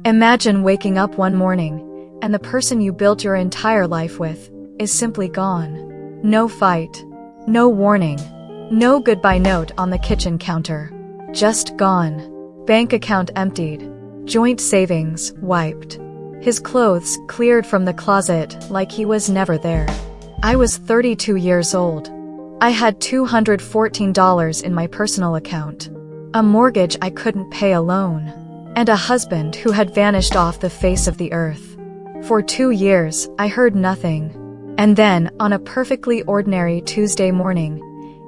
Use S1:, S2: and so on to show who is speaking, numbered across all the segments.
S1: Imagine waking up one morning, and the person you built your entire life with is simply gone. No fight. No warning. No goodbye note on the kitchen counter. Just gone. Bank account emptied. Joint savings wiped. His clothes cleared from the closet like he was never there. I was 32 years old. I had $214 in my personal account. A mortgage I couldn't pay alone. And a husband who had vanished off the face of the earth. For 2 years, I heard nothing. And then, on a perfectly ordinary Tuesday morning,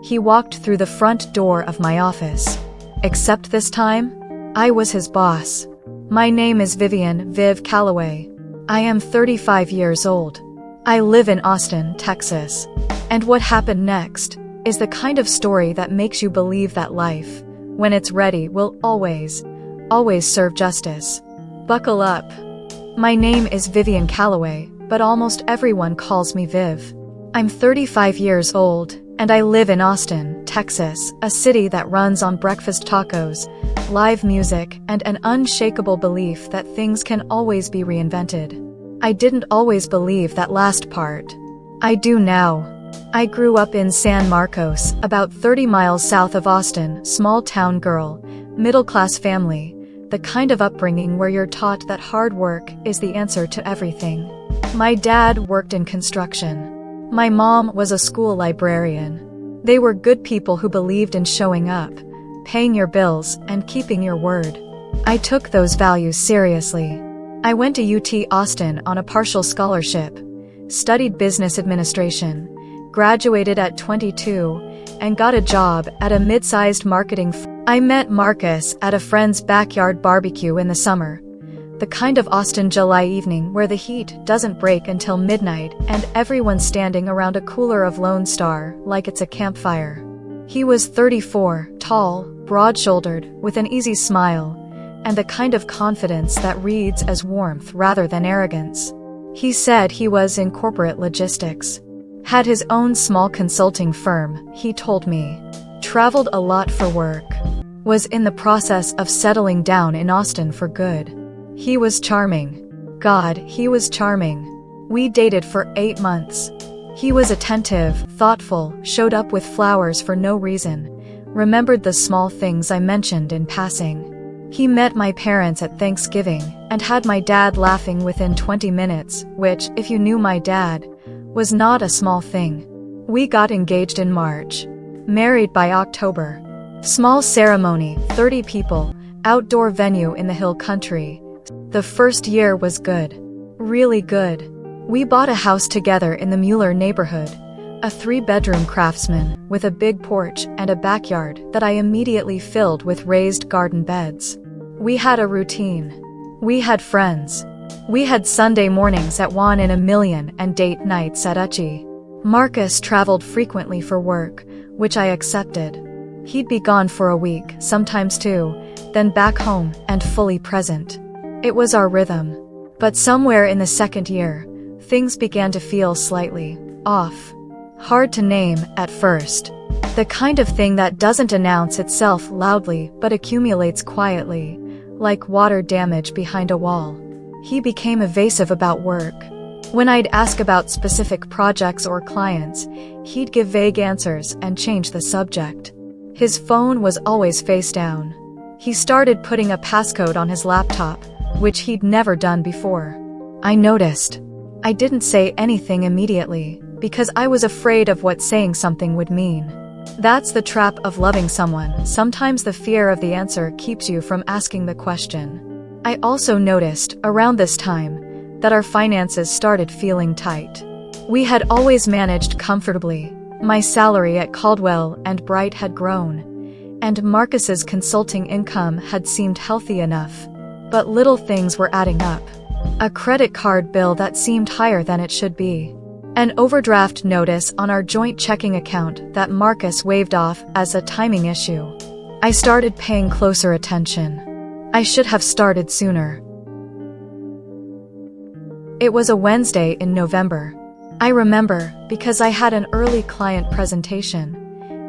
S1: he walked through the front door of my office. Except this time, I was his boss. My name is Vivienne Viv Calloway. I am 35 years old. I live in Austin, Texas. And what happened next is the kind of story that makes you believe that life, when it's ready, will always serve justice. Buckle up. My name is Vivienne Calloway, but almost everyone calls me Viv. I'm 35 years old, and I live in Austin, Texas, a city that runs on breakfast tacos, live music, and an unshakable belief that things can always be reinvented. I didn't always believe that last part. I do now. I grew up in San Marcos, about 30 miles south of Austin, small town girl, middle-class family, the kind of upbringing where you're taught that hard work is the answer to everything. My dad worked in construction. My mom was a school librarian. They were good people who believed in showing up, paying your bills, and keeping your word. I took those values seriously. I went to UT Austin on a partial scholarship, studied business administration, graduated at 22, and got a job at a mid-sized marketing firm. I met Marcus at a friend's backyard barbecue in the summer. The kind of Austin July evening where the heat doesn't break until midnight and everyone's standing around a cooler of Lone Star like it's a campfire. He was 34, tall, broad-shouldered, with an easy smile, and the kind of confidence that reads as warmth rather than arrogance. He said he was in corporate logistics. Had his own small consulting firm, he told me. Traveled a lot for work. Was in the process of settling down in Austin for good. He was charming. God, he was charming. We dated for 8 months. He was attentive, thoughtful, showed up with flowers for no reason, remembered the small things I mentioned in passing. He met my parents at Thanksgiving, and had my dad laughing within 20 minutes, which, if you knew my dad, was not a small thing. We got engaged in March. Married by October. Small ceremony, 30 people, outdoor venue in the hill country. The first year was good. Really good. We bought a house together in the Mueller neighborhood, a 3-bedroom craftsman with a big porch and a backyard that I immediately filled with raised garden beds. We had a routine. We had friends. We had Sunday mornings at 1 in a million and date nights at Uchi. Marcus traveled frequently for work, which I accepted. He'd be gone for a week, sometimes 2, then back home and fully present. It was our rhythm. But somewhere in the second year, things began to feel slightly off. Hard to name at first. The kind of thing that doesn't announce itself loudly but accumulates quietly, like water damage behind a wall. He became evasive about work. When I'd ask about specific projects or clients, he'd give vague answers and change the subject. His phone was always face down. He started putting a passcode on his laptop, which he'd never done before. I noticed. I didn't say anything immediately, because I was afraid of what saying something would mean. That's the trap of loving someone. Sometimes the fear of the answer keeps you from asking the question. I also noticed, around this time, that our finances started feeling tight. We had always managed comfortably. My salary at Caldwell and Bright had grown, and Marcus's consulting income had seemed healthy enough. But little things were adding up. A credit card bill that seemed higher than it should be. An overdraft notice on our joint checking account that Marcus waved off as a timing issue. I started paying closer attention. I should have started sooner. It was a Wednesday in November. I remember, because I had an early client presentation,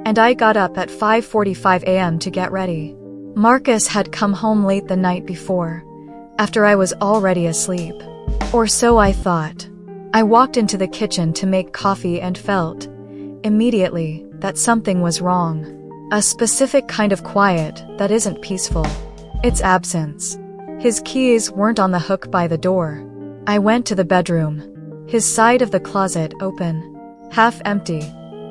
S1: and I got up at 5:45 a.m. to get ready. Marcus had come home late the night before, after I was already asleep. Or so I thought. I walked into the kitchen to make coffee and felt, immediately, that something was wrong. A specific kind of quiet that isn't peaceful. It's absence. His keys weren't on the hook by the door. I went to the bedroom. His side of the closet open. Half empty.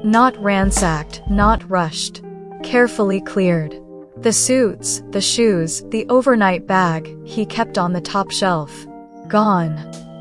S1: Not ransacked, not rushed. Carefully cleared. The suits, the shoes, the overnight bag he kept on the top shelf. Gone.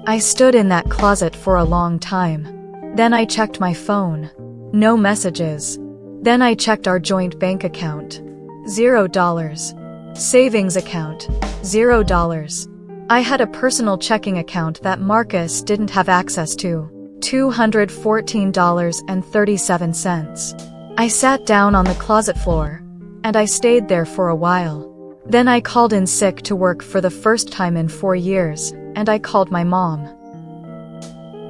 S1: I stood in that closet for a long time. Then I checked my phone. No messages. Then I checked our joint bank account. $0. Savings account. $0. I had a personal checking account that Marcus didn't have access to. $214.37. I sat down on the closet floor, and I stayed there for a while. Then I called in sick to work for the first time in 4 years, and I called my mom.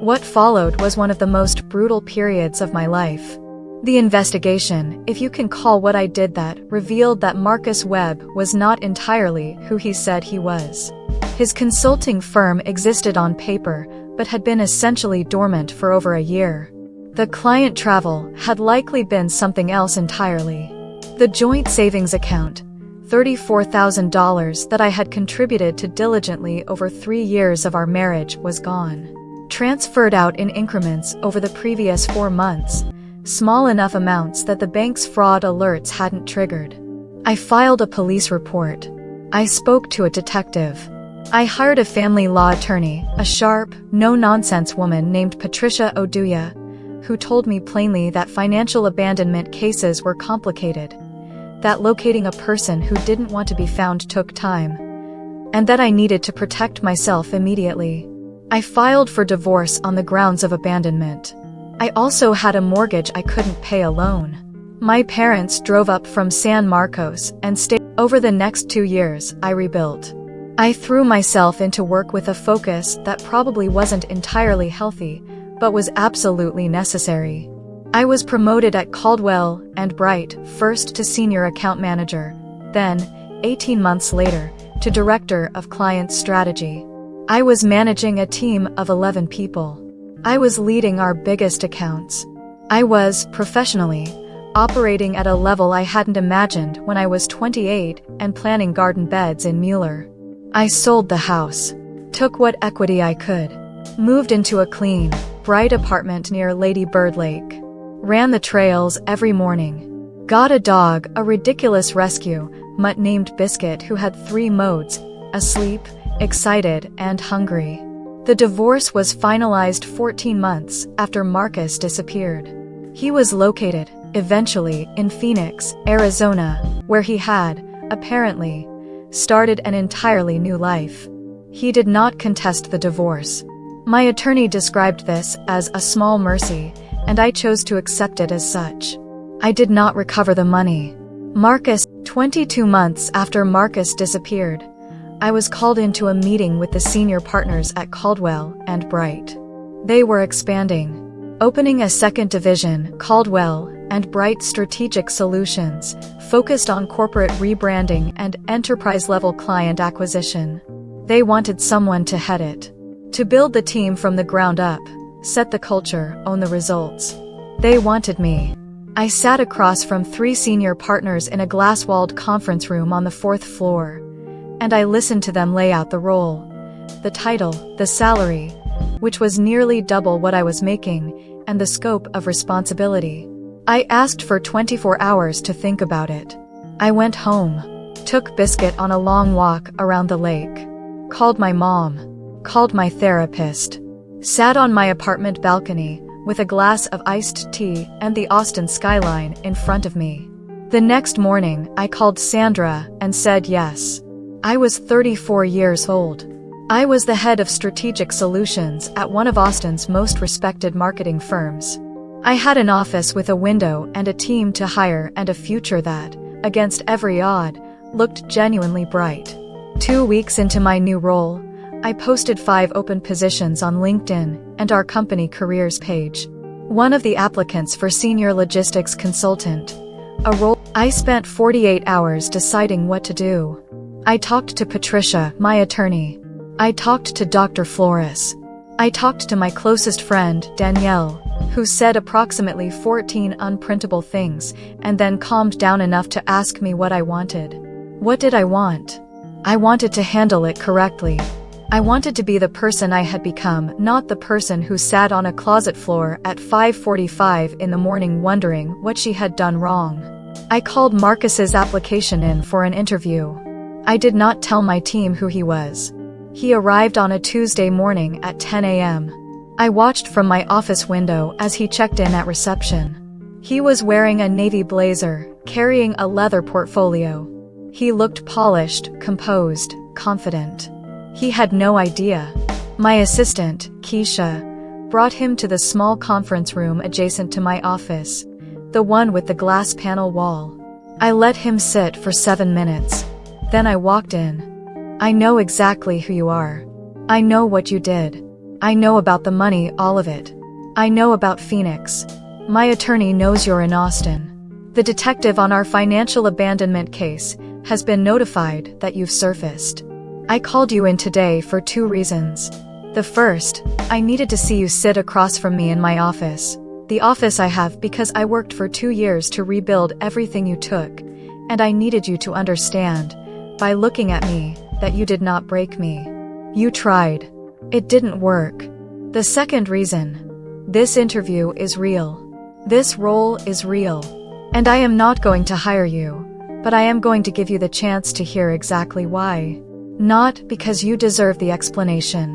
S1: What followed was one of the most brutal periods of my life. The investigation, if you can call what I did that, revealed that Marcus Webb was not entirely who he said he was. His consulting firm existed on paper, but had been essentially dormant for over a year. The client travel had likely been something else entirely. The joint savings account, $34,000 that I had contributed to diligently over 3 years of our marriage, was gone. Transferred out in increments over the previous 4 months, small enough amounts that the bank's fraud alerts hadn't triggered. I filed a police report. I spoke to a detective. I hired a family law attorney, a sharp, no-nonsense woman named Patricia Oduya, who told me plainly that financial abandonment cases were complicated, that locating a person who didn't want to be found took time, and that I needed to protect myself immediately. I filed for divorce on the grounds of abandonment. I also had a mortgage I couldn't pay alone. My parents drove up from San Marcos and stayed. Over the next 2 years, I rebuilt. I threw myself into work with a focus that probably wasn't entirely healthy, but was absolutely necessary. I was promoted at Caldwell and Bright, first to senior account manager, then, 18 months later, to director of client strategy. I was managing a team of 11 people. I was leading our biggest accounts. I was, professionally, operating at a level I hadn't imagined when I was 28 and planning garden beds in Mueller. I sold the house, took what equity I could, moved into a clean, bright apartment near Lady Bird Lake, ran the trails every morning, got a dog, a ridiculous rescue mutt named Biscuit who had 3 modes: asleep, excited, and hungry. The divorce was finalized 14 months after Marcus disappeared. He was located, eventually, in Phoenix, Arizona, where he had, apparently, started an entirely new life. He did not contest the divorce. My attorney described this as a small mercy, and I chose to accept it as such. I did not recover the money. 22 months after Marcus disappeared, I was called into a meeting with the senior partners at Caldwell and Bright. They were expanding, opening a second division, Caldwell and Bright Strategic Solutions, focused on corporate rebranding and enterprise-level client acquisition. They wanted someone to head it, to build the team from the ground up, set the culture, own the results. They wanted me. I sat across from 3 senior partners in a glass-walled conference room on the 4th floor, and I listened to them lay out the role, the title, the salary, which was nearly double what I was making, and the scope of responsibility. I asked for 24 hours to think about it. I went home, took Biscuit on a long walk around the lake, called my mom, called my therapist, sat on my apartment balcony with a glass of iced tea and the Austin skyline in front of me. The next morning, I called Sandra and said yes. I was 34 years old. I was the head of strategic solutions at one of Austin's most respected marketing firms. I had an office with a window and a team to hire and a future that, against every odd, looked genuinely bright. 2 weeks into my new role, I posted 5 open positions on LinkedIn and our company careers page. One of the applicants for senior logistics consultant, a role. I spent 48 hours deciding what to do. I talked to Patricia, my attorney. I talked to Dr. Flores. I talked to my closest friend, Danielle, who said approximately 14 unprintable things and then calmed down enough to ask me what I wanted. What did I want? I wanted to handle it correctly. I wanted to be the person I had become, not the person who sat on a closet floor at 5:45 in the morning wondering what she had done wrong. I called Marcus's application in for an interview. I did not tell my team who he was. He arrived on a Tuesday morning at 10 a.m. I watched from my office window as he checked in at reception. He was wearing a navy blazer, carrying a leather portfolio. He looked polished, composed, confident. He had no idea. My assistant, Keisha, brought him to the small conference room adjacent to my office, the one with the glass panel wall. I let him sit for 7 minutes. Then I walked in. I know exactly who you are. I know what you did. I know about the money, all of it. I know about Phoenix. My attorney knows you're in Austin. The detective on our financial abandonment case has been notified that you've surfaced. I called you in today for 2 reasons. The first, I needed to see you sit across from me in my office. The office I have because I worked for 2 years to rebuild everything you took, and I needed you to understand, by looking at me, that you did not break me. You tried. It didn't work. The second reason, this interview is real. This role is real. And I am not going to hire you, but I am going to give you the chance to hear exactly why. Not because you deserve the explanation,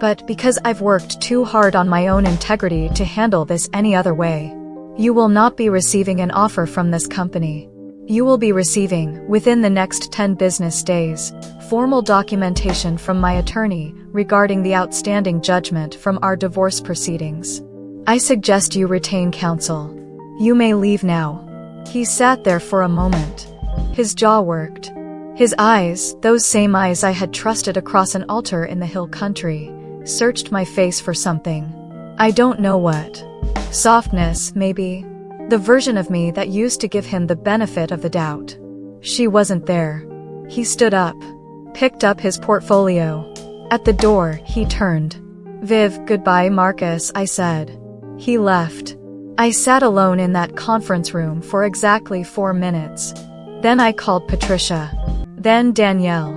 S1: but because I've worked too hard on my own integrity to handle this any other way. You will not be receiving an offer from this company. You will be receiving, within the next 10 business days, formal documentation from my attorney regarding the outstanding judgment from our divorce proceedings. I suggest you retain counsel. You may leave now. He sat there for a moment. His jaw worked. His eyes, those same eyes I had trusted across an altar in the hill country, searched my face for something. I don't know what. Softness, maybe. The version of me that used to give him the benefit of the doubt. She wasn't there. He stood up, picked up his portfolio. At the door, he turned. Viv, goodbye, Marcus, I said. He left. I sat alone in that conference room for exactly 4 minutes. Then I called Patricia. Then Danielle.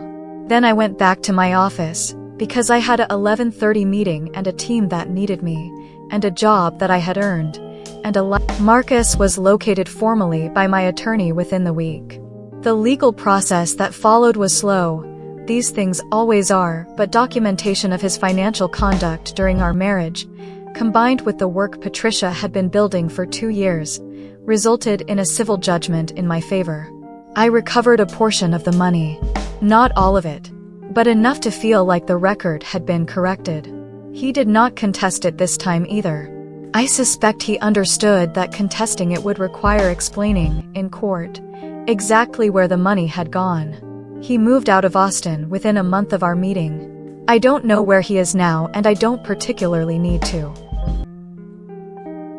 S1: Then I went back to my office, because I had a 11:30 meeting and a team that needed me, and a job that I had earned, and Marcus was located formally by my attorney within the week. The legal process that followed was slow. These things always are, but documentation of his financial conduct during our marriage, combined with the work Patricia had been building for 2 years, resulted in a civil judgment in my favor. I recovered a portion of the money. Not all of it, but enough to feel like the record had been corrected. He did not contest it this time either. I suspect he understood that contesting it would require explaining, in court, exactly where the money had gone. He moved out of Austin within a month of our meeting. I don't know where he is now, and I don't particularly need to.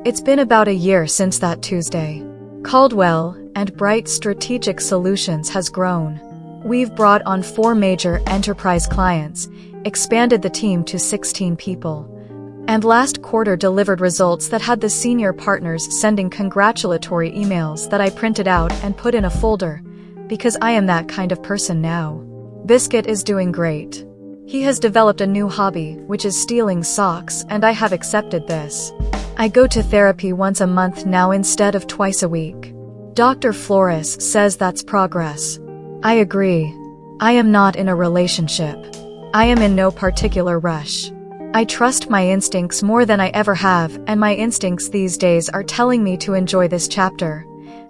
S1: It's been about a year since that Tuesday. Caldwell and Bright Strategic Solutions has grown. We've brought on 4 major enterprise clients, expanded the team to 16 people, and last quarter delivered results that had the senior partners sending congratulatory emails that I printed out and put in a folder, because I am that kind of person now. Biscuit is doing great. He has developed a new hobby, which is stealing socks, and I have accepted this. I go to therapy once a month now instead of twice a week. Dr. Flores says that's progress. I agree. I am not in a relationship. I am in no particular rush. I trust my instincts more than I ever have, and my instincts these days are telling me to enjoy this chapter,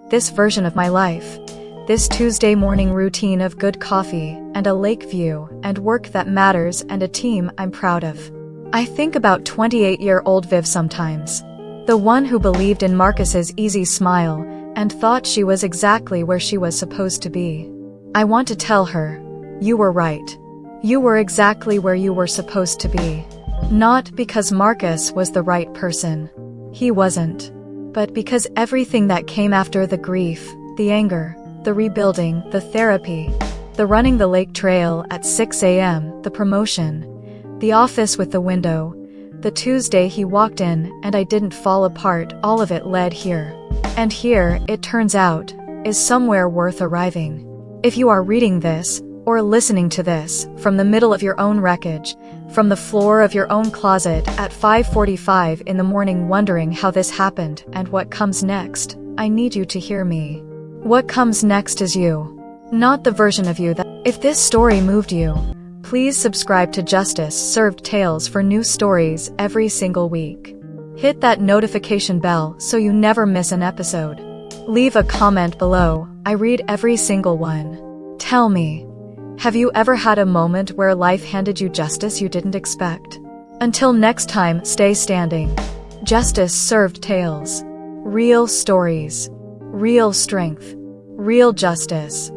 S1: this version of my life, this Tuesday morning routine of good coffee, and a lake view, and work that matters, and a team I'm proud of. I think about 28-year-old Viv sometimes. The one who believed in Marcus's easy smile, and thought she was exactly where she was supposed to be. I want to tell her, you were right. You were exactly where you were supposed to be. Not because Marcus was the right person. He wasn't. But because everything that came after, the grief, the anger, the rebuilding, the therapy, The running the lake trail at 6 a.m., the promotion. The office with the window. The Tuesday he walked in and I didn't fall apart, all of it led here. And here, it turns out, is somewhere worth arriving. If you are reading this, or listening to this, from the middle of your own wreckage, from the floor of your own closet at 5:45 in the morning wondering how this happened and what comes next, I need you to hear me. What comes next is you. Not the version of you that— If this story moved you, please subscribe to Justice Served Tales for new stories every single week. Hit that notification bell so you never miss an episode. Leave a comment below, I read every single one. Tell me, have you ever had a moment where life handed you justice you didn't expect? Until next time, stay standing. Justice Served Tales. Real stories. Real strength. Real justice.